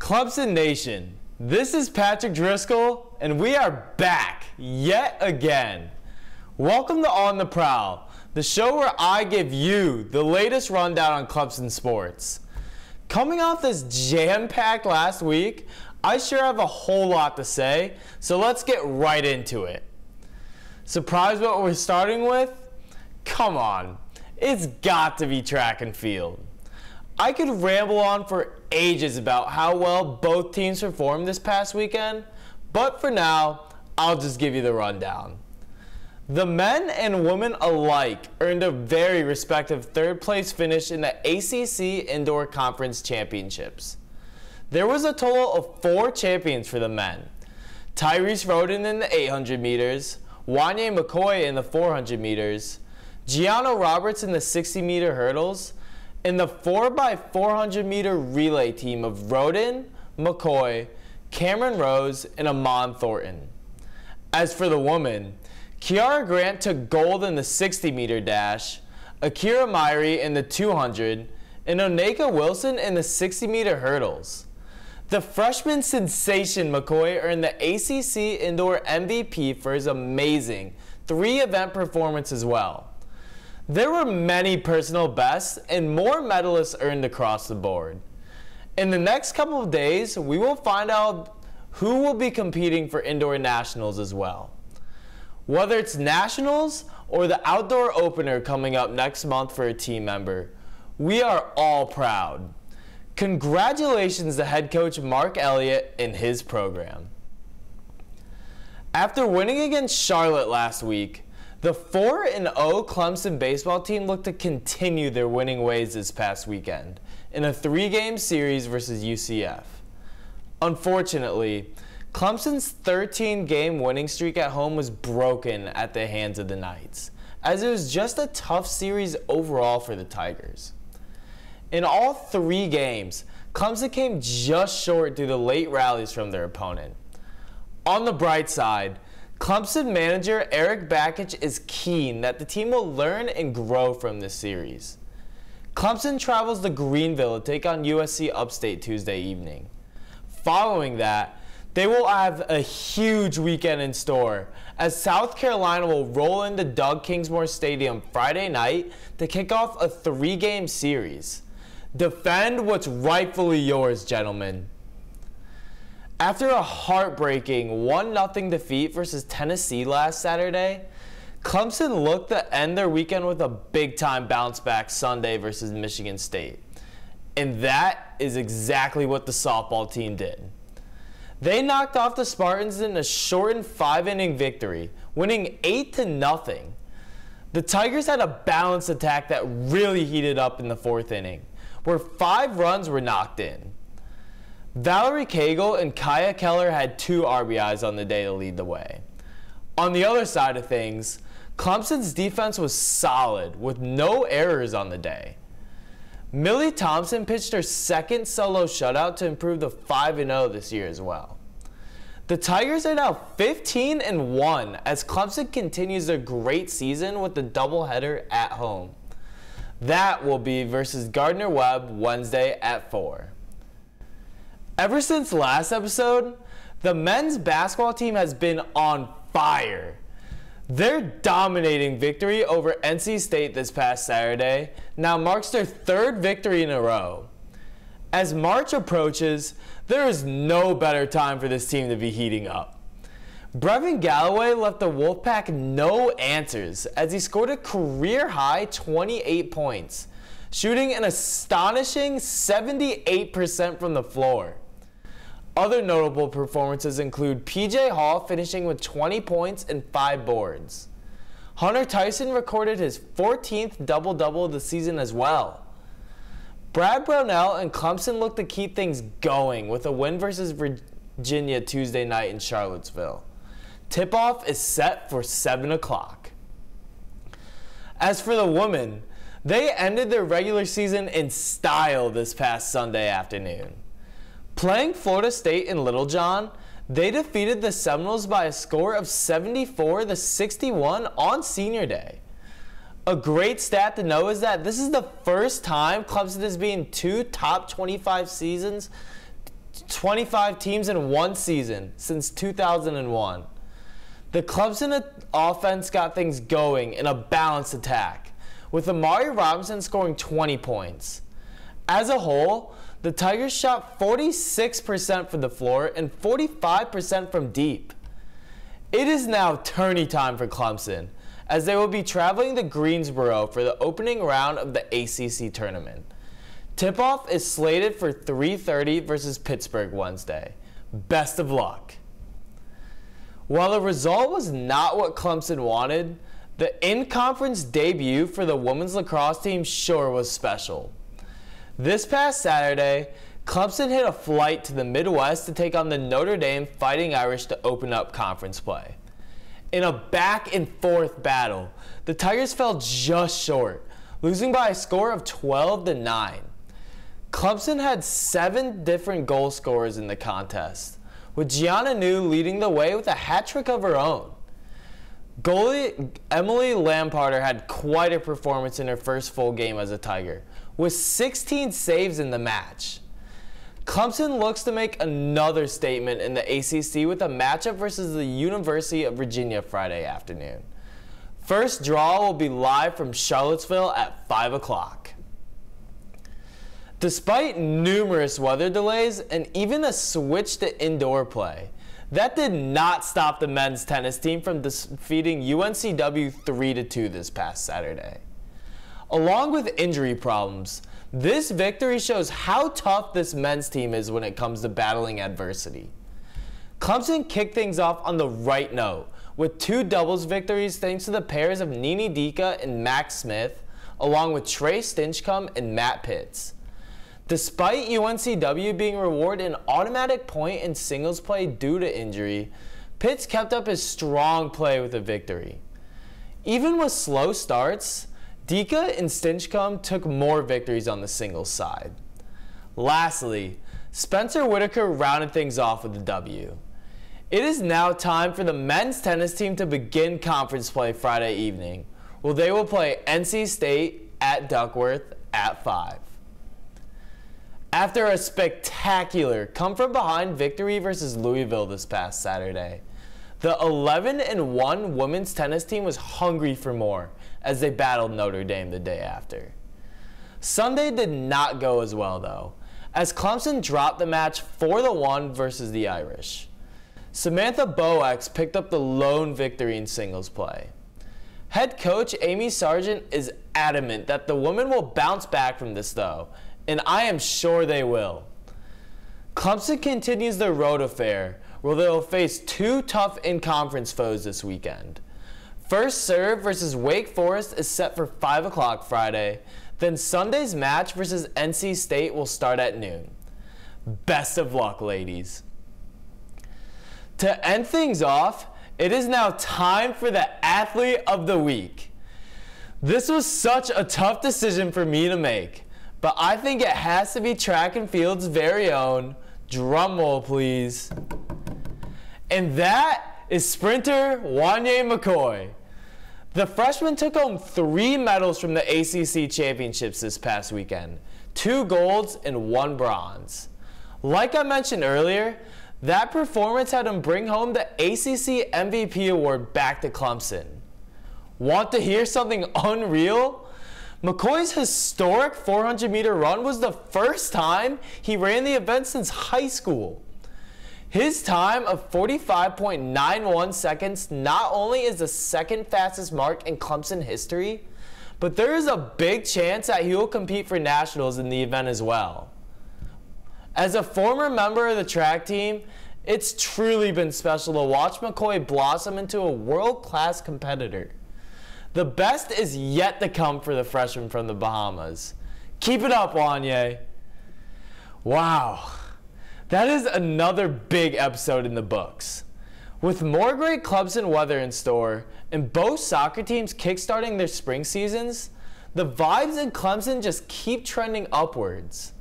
Clemson Nation, this is Patrick Driscoll, and we are back yet again. Welcome to On the Prowl, the show where I give you the latest rundown on Clemson sports. Coming off this jam-packed last week, I sure have a whole lot to say, so let's get right into it. Surprised what we're starting with? Come on, it's got to be track and field. I could ramble on for ages about how well both teams performed this past weekend, but for now, I'll just give you the rundown. The men and women alike earned a very respective third-place finish in the ACC Indoor Conference Championships. There was a total of 4 champions for the men. Tyrese Roden in the 800 meters, Wanye McCoy in the 400 meters, Gianno Roberts in the 60-meter hurdles, and the 4x400 meter relay team of Roden, McCoy, Cameron Rose, and Amon Thornton. As for the women, Kiara Grant took gold in the 60-meter dash, Akira Myrie in the 200, and Oneka Wilson in the 60-meter hurdles. The freshman sensation McCoy earned the ACC Indoor MVP for his amazing 3-event performance as well. There were many personal bests and more medalists earned across the board. In the next couple of days, we will find out who will be competing for indoor nationals as well. Whether it's nationals or the outdoor opener coming up next month for a team member, we are all proud. Congratulations to head coach Mark Elliott and his program. After winning against Charlotte last week, the 4-0 Clemson baseball team looked to continue their winning ways this past weekend in a 3-game series versus UCF. Unfortunately, Clemson's 13-game winning streak at home was broken at the hands of the Knights, as it was just a tough series overall for the Tigers. In all 3 games, Clemson came just short due to late rallies from their opponent. On the bright side, Clemson manager Eric Bakich is keen that the team will learn and grow from this series. Clemson travels to Greenville to take on USC Upstate Tuesday evening. Following that, they will have a huge weekend in store, as South Carolina will roll into Doug Kingsmore Stadium Friday night to kick off a 3-game series. Defend what's rightfully yours, gentlemen. After a heartbreaking 1-0 defeat versus Tennessee last Saturday, Clemson looked to end their weekend with a big-time bounce-back Sunday versus Michigan State. And that is exactly what the softball team did. They knocked off the Spartans in a shortened 5-inning victory, winning 8-0. The Tigers had a balanced attack that really heated up in the 4th inning, where 5 runs were knocked in. Valerie Cagle and Kaya Keller had 2 RBIs on the day to lead the way. On the other side of things, Clemson's defense was solid with no errors on the day. Millie Thompson pitched her 2nd solo shutout to improve to 5-0 this year as well. The Tigers are now 15-1 as Clemson continues their great season with the doubleheader at home. That will be versus Gardner-Webb Wednesday at 4. Ever since last episode, the men's basketball team has been on fire. Their dominating victory over NC State this past Saturday now marks their 3rd victory in a row. As March approaches, there is no better time for this team to be heating up. Brevin Galloway left the Wolfpack no answers as he scored a career-high 28 points, shooting an astonishing 78% from the floor. Other notable performances include PJ Hall finishing with 20 points and 5 boards. Hunter Tyson recorded his 14th double-double of the season as well. Brad Brownell and Clemson look to keep things going with a win versus Virginia Tuesday night in Charlottesville. Tip-off is set for 7 o'clock. As for the women, they ended their regular season in style this past Sunday afternoon. Playing Florida State in Littlejohn, they defeated the Seminoles by a score of 74-61 on Senior Day. A great stat to know is that this is the first time Clemson has been 2 top 25 seasons 25 teams in one season since 2001. The Clemson offense got things going in a balanced attack, with Amari Robinson scoring 20 points. As a whole, the Tigers shot 46% from the floor and 45% from deep. It is now tourney time for Clemson, as they will be traveling to Greensboro for the opening round of the ACC tournament. Tip-off is slated for 3:30 versus Pittsburgh Wednesday. Best of luck. While the result was not what Clemson wanted, the in-conference debut for the women's lacrosse team sure was special. This past Saturday, Clemson hit a flight to the Midwest to take on the Notre Dame Fighting Irish to open up conference play. In a back-and-forth battle, the Tigers fell just short, losing by a score of 12-9. Clemson had 7 different goal scorers in the contest, with Gianna New leading the way with a hat trick of her own. Goalie Emily Lamparter had quite a performance in her first full game as a Tiger, with 16 saves in the match. Clemson looks to make another statement in the ACC with a matchup versus the University of Virginia Friday afternoon. First draw will be live from Charlottesville at 5 o'clock. Despite numerous weather delays and even a switch to indoor play, that did not stop the men's tennis team from defeating UNCW 3-2 this past Saturday. Along with injury problems, this victory shows how tough this men's team is when it comes to battling adversity. Clemson kicked things off on the right note with 2 doubles victories thanks to the pairs of Nini Dika and Max Smith, along with Trey Stinchcomb and Matt Pitts. Despite UNCW being rewarded an automatic point in singles play due to injury, Pitts kept up his strong play with a victory. Even with slow starts, Dika and Stinchcomb took more victories on the singles side. Lastly, Spencer Whitaker rounded things off with a W. It is now time for the men's tennis team to begin conference play Friday evening, where they will play NC State at Duckworth at 5. After a spectacular come-from-behind victory versus Louisville this past Saturday, the 11-1 women's tennis team was hungry for more as they battled Notre Dame the day after. Sunday did not go as well though, as Clemson dropped the match 4-1 versus the Irish. Samantha Boex picked up the lone victory in singles play. Head coach Amy Sargent is adamant that the women will bounce back from this though, and I am sure they will. Clemson continues their road affair, where they will face 2 tough in-conference foes this weekend. First serve versus Wake Forest is set for 5 o'clock Friday, then Sunday's match versus NC State will start at noon. Best of luck, ladies. To end things off, it is now time for the Athlete of the Week. This was such a tough decision for me to make, but I think it has to be track and field's very own, drumroll please, and that is sprinter Wanye McCoy. The freshman took home 3 medals from the ACC championships this past weekend, 2 golds and 1 bronze. Like I mentioned earlier, that performance had him bring home the ACC MVP award back to Clemson. Want to hear something unreal? McCoy's historic 400-meter run was the first time he ran the event since high school. His time of 45.91 seconds not only is the second fastest mark in Clemson history, but there is a big chance that he will compete for nationals in the event as well. As a former member of the track team, it's truly been special to watch McCoy blossom into a world-class competitor. The best is yet to come for the freshman from the Bahamas. Keep it up, Wanye. Wow, that is another big episode in the books. With more great Clemson weather in store and both soccer teams kickstarting their spring seasons, the vibes in Clemson just keep trending upwards.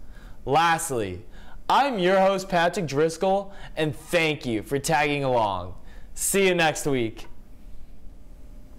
Lastly, I'm your host, Patrick Driscoll, and thank you for tagging along. See you next week.